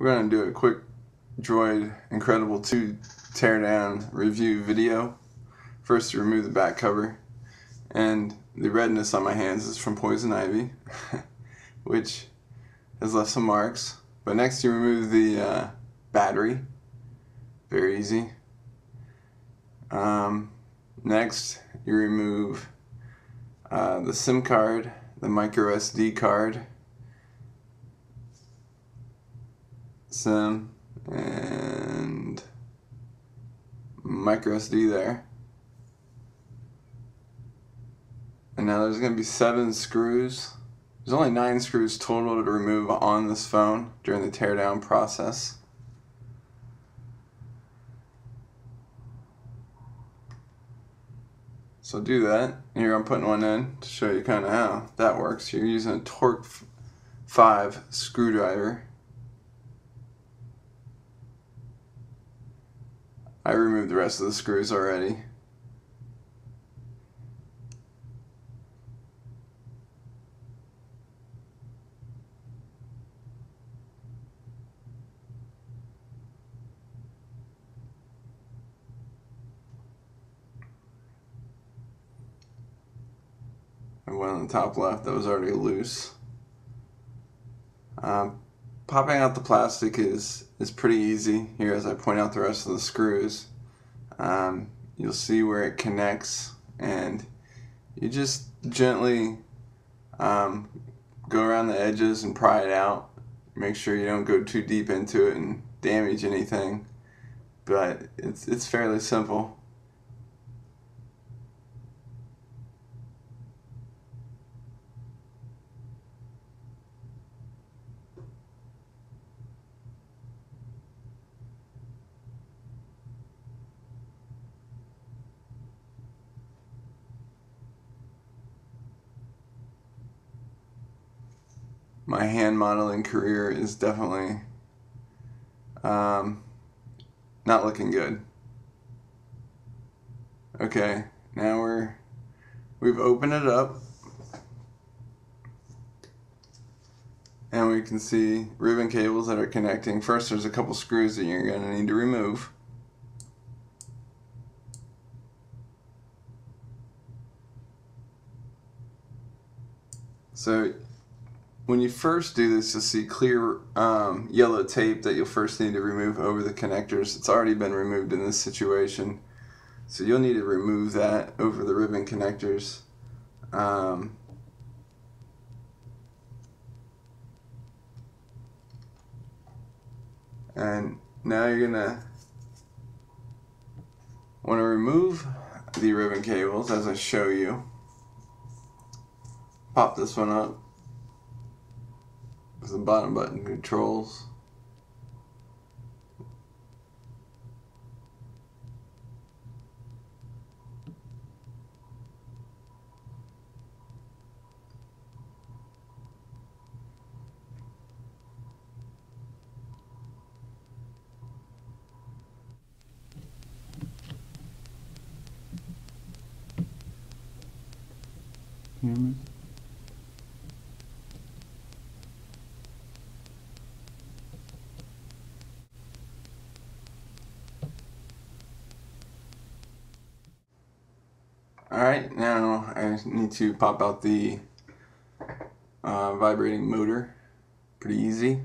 We're going to do a quick Droid Incredible 2 teardown review video. First, to remove the back cover, and the redness on my hands is from poison ivy, which has left some marks. But next, you remove the battery. Very easy. Next, you remove the SIM card, the micro SD card, SIM, and micro SD there. And now there's going to be 7 screws. There's only 9 screws total to remove on this phone during the teardown process. So do that. Here I'm putting one in to show you kind of how that works. You're using a Torque 5 screwdriver. I removed the rest of the screws already. And one on the top left that was already loose. Popping out the plastic is pretty easy here as I point out the rest of the screws. You'll see where it connects, and you just gently go around the edges and pry it out. Make sure you don't go too deep into it and damage anything, but it's fairly simple. My hand modeling career is definitely not looking good. Okay, now we've opened it up, and we can see ribbon cables that are connecting. First, there's a couple screws that you're going to need to remove. So when you first do this, you'll see clear yellow tape that you'll first need to remove over the connectors. It's already been removed in this situation, so you'll need to remove that over the ribbon connectors. And now you're gonna want to remove the ribbon cables as I show you. Pop this one up. The bottom button controls. Cameras. Alright, now I need to pop out the vibrating motor. Pretty easy.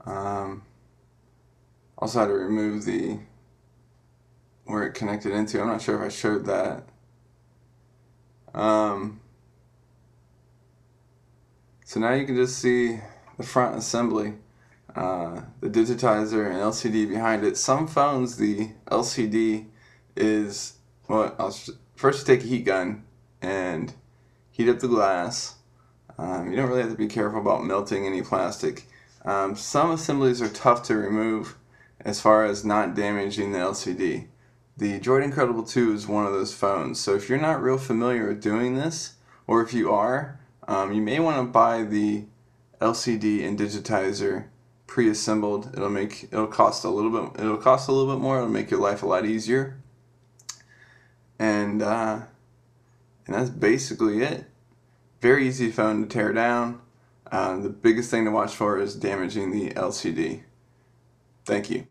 Also had to remove where it connected into. I'm not sure if I showed that. So now you can just see the front assembly, the digitizer and LCD behind it. Some phones, the LCD is, well, first you take a heat gun and heat up the glass. You don't really have to be careful about melting any plastic. Some assemblies are tough to remove as far as not damaging the LCD. The Droid Incredible 2 is one of those phones, so if you're not real familiar with doing this, or if you are, you may want to buy the LCD and digitizer pre-assembled. It'll cost a little bit more. It'll make your life a lot easier. And that's basically it. Very easy phone to tear down. The biggest thing to watch for is damaging the LCD. Thank you.